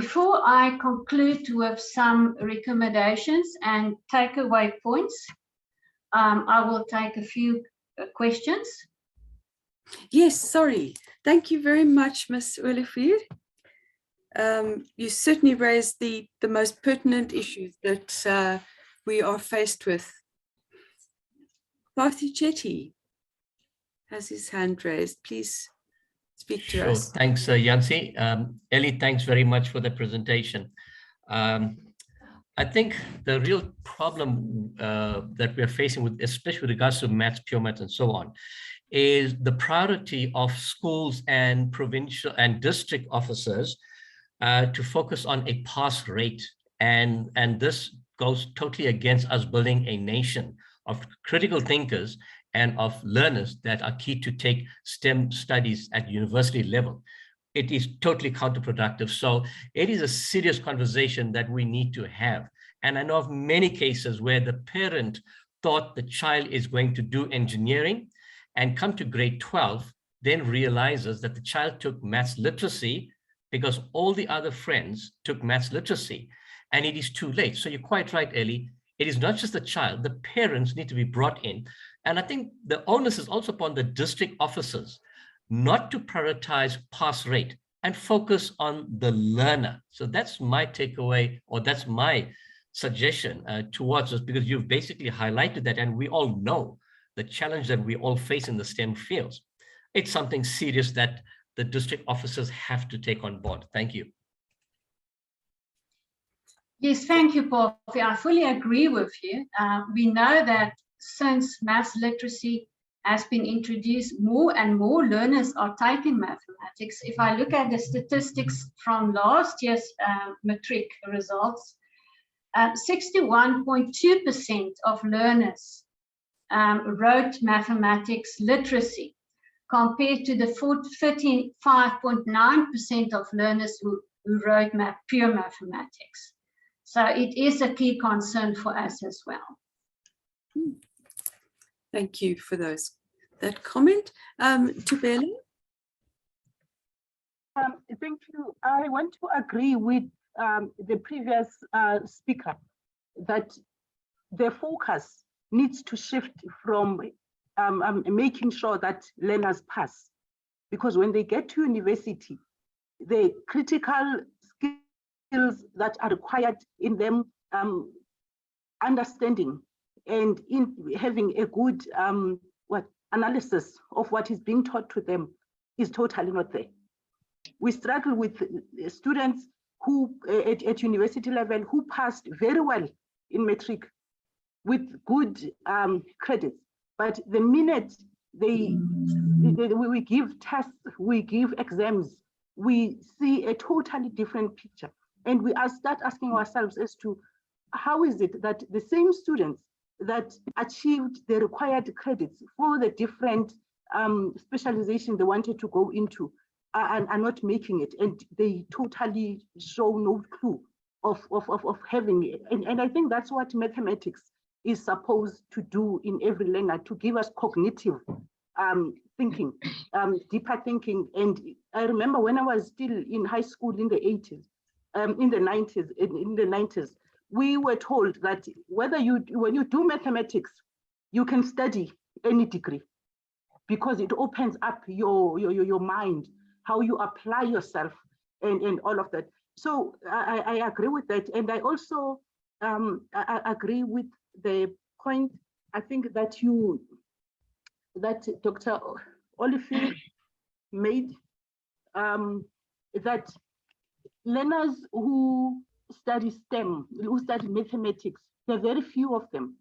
Before I conclude with some recommendations and takeaway points, I will take a few questions. Yes, sorry. Thank you very much, Ms. Olivier. You certainly raised the most pertinent issues that we are faced with. Parthy Chetty has his hand raised. Please speak to us. Thanks, Yancy. Ellie, thanks very much for the presentation. I think the real problem that we're facing with, especially with regards to maths, pure maths, and so on, is the priority of schools and provincial and district officers to focus on a pass rate. And this goes totally against us building a nation of critical thinkers and of learners that are key to take STEM studies at university level. It is totally counterproductive. So it is a serious conversation that we need to have. And I know of many cases where the parent thought the child is going to do engineering and come to grade 12, then realizes that the child took maths literacy because all the other friends took maths literacy, and it is too late. So you're quite right, Ellie. It is not just the child, the parents need to be brought in. And I think the onus is also upon the district officers not to prioritize pass rate and focus on the learner. So that's my takeaway, or that's my suggestion towards us, because you've basically highlighted that, and we all know the challenge that we all face in the STEM fields. It's something serious that the district officers have to take on board. Thank you. Yes, thank you, Paul. I fully agree with you. We know that since maths literacy has been introduced, more and more learners are taking mathematics. If I look at the statistics from last year's matric results, 61.2% of learners wrote mathematics literacy, compared to the 35.9% of learners who wrote pure mathematics. So it is a key concern for us as well. Thank you for that comment. Tubela? Thank you. I want to agree with the previous speaker that the focus needs to shift from making sure that learners pass, because when they get to university, the critical skills that are required in them, understanding and in having a good analysis of what is being taught to them is totally not there. We struggle with students who at university level who passed very well in matric with good credits, but the minute we give tests, we give exams, we see a totally different picture. And we start asking ourselves as to how is it that the same students that achieved the required credits for the different specialization they wanted to go into are not making it, and they totally show no clue of having it. And I think that's what mathematics is supposed to do in every learner, to give us cognitive thinking, deeper thinking. And I remember when I was still in high school in the 80s, in the 90s, we were told that when you do mathematics, you can study any degree because it opens up your mind, how you apply yourself and all of that. So I agree with that. And I also I agree with the point, I think that Dr. Olivier made, that learners who study STEM, who study mathematics, there are very few of them.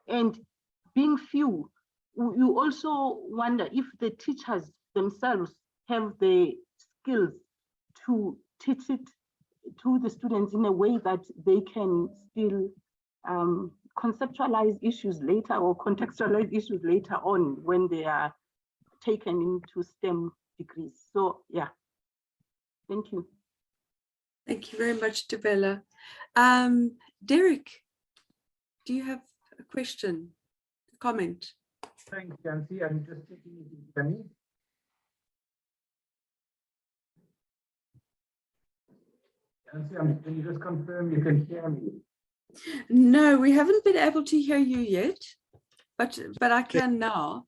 And being few, you also wonder if the teachers themselves have the skills to teach it to the students in a way that they can still conceptualize issues later or contextualize issues later on when they are taken into STEM degrees. So yeah, thank you. Thank you very much, Tubela. Derek, do you have a question, a comment? Thanks, Yancy. I'm just taking it to me. Nancy, can you just confirm you can hear me? No, we haven't been able to hear you yet, but I can now.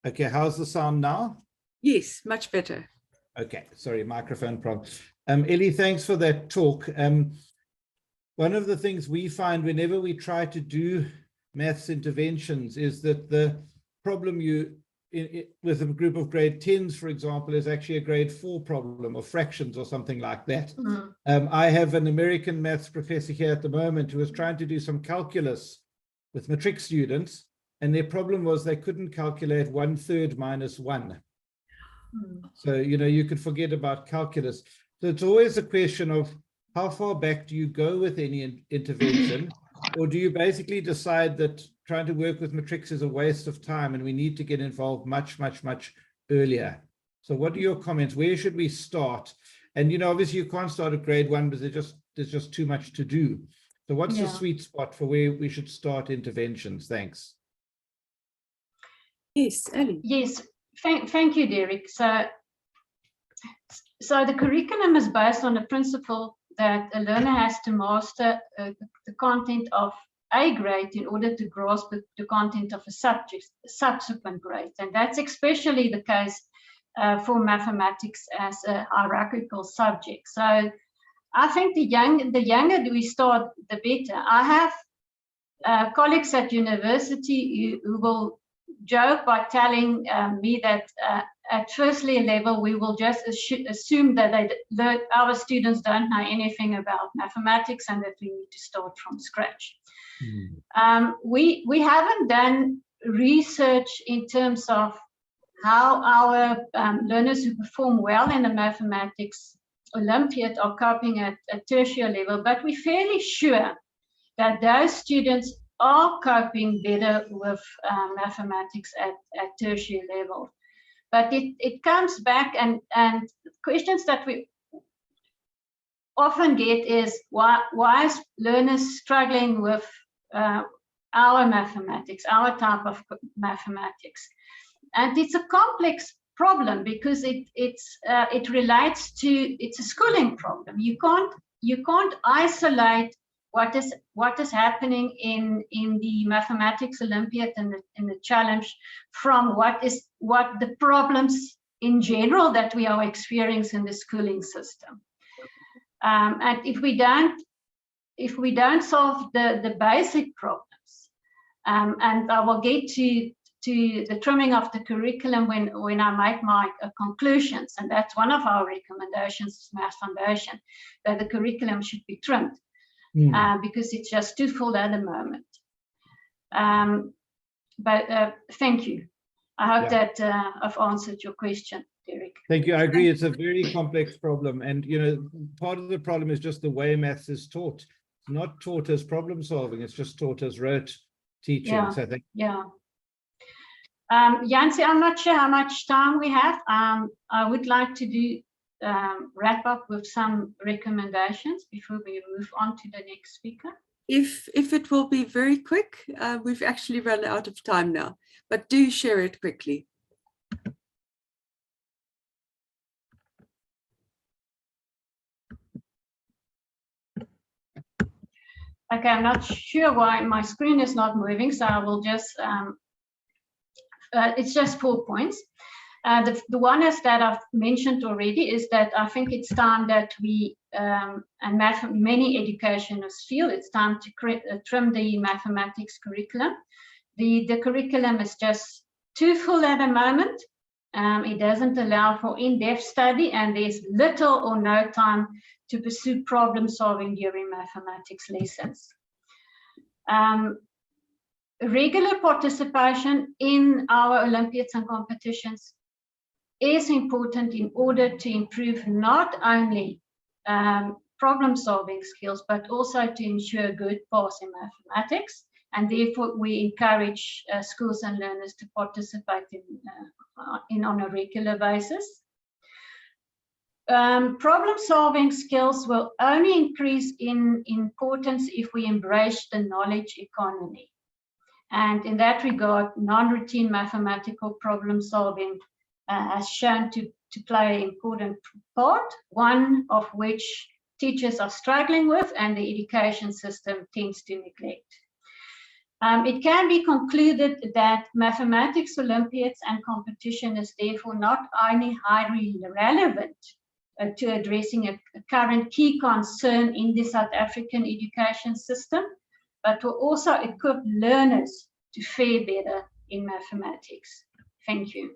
Okay, how's the sound now? Yes, much better. Okay, sorry, microphone problem. Ellie, thanks for that talk. One of the things we find whenever we try to do maths interventions is that the problem with a group of grade 10s, for example, is actually a grade 4 problem or fractions or something like that. I have an American maths professor here at the moment who was trying to do some calculus with matric students, and their problem was they couldn't calculate 1/3 minus 1. So, you could forget about calculus. So it's always a question of how far back do you go with any intervention, or do you basically decide that trying to work with matrics is a waste of time and we need to get involved much, much, much earlier? So what are your comments? Where should we start? And, obviously you can't start at grade 1 because there's just too much to do. So what's the sweet spot for where we should start interventions? Thanks. Yes, Ellie. Yes, thank you, Derek. So the curriculum is based on the principle that a learner has to master the content of a grade in order to grasp the content of a subsequent grade. And that's especially the case for mathematics as a hierarchical subject. So I think the younger we start, the better. I have colleagues at university who will joke by telling me that at first year level, we will just assume that our students don't know anything about mathematics and that we need to start from scratch. We haven't done research in terms of how our learners who perform well in the mathematics Olympiad are coping at tertiary level, but we're fairly sure that those students are coping better with mathematics at tertiary level. But it comes back, and questions that we often get is why is learners struggling with our mathematics, our type of mathematics? And it's a complex problem because it relates to, it's a schooling problem. You can't isolate what is happening in the mathematics Olympiad and in the challenge from what the problems in general that we are experiencing in the schooling system. And if we don't solve the basic problems, and I will get to the trimming of the curriculum when I make my conclusions, and that's one of our recommendations, Maths Foundation, that the curriculum should be trimmed. Because it's just too full at the moment. But thank you. I hope that I've answered your question, Derek. Thank you. I agree. It's a very complex problem. And, part of the problem is just the way maths is taught. It's not taught as problem solving. It's just taught as rote teaching. Yeah. So I think. Yeah. Yancy, I'm not sure how much time we have. I would like to wrap up with some recommendations before we move on to the next speaker. If it will be very quick, we've actually run out of time now, but do share it quickly. Okay, I'm not sure why my screen is not moving, so I will just, it's just 4 points. The one is that I've mentioned already is that I think it's time that we, and many educationists feel it's time to trim the mathematics curriculum. The curriculum is just too full at the moment. It doesn't allow for in-depth study, and there's little or no time to pursue problem solving during mathematics lessons. Regular participation in our Olympiads and competitions is important in order to improve not only problem-solving skills, but also to ensure good pass in mathematics. And therefore, we encourage schools and learners to participate on a regular basis. Problem-solving skills will only increase in importance if we embrace the knowledge economy. And in that regard, non-routine mathematical problem-solving has shown to play an important part, one of which teachers are struggling with and the education system tends to neglect. It can be concluded that mathematics Olympiads and competition is therefore not only highly relevant to addressing a current key concern in the South African education system, but will also equip learners to fare better in mathematics. Thank you.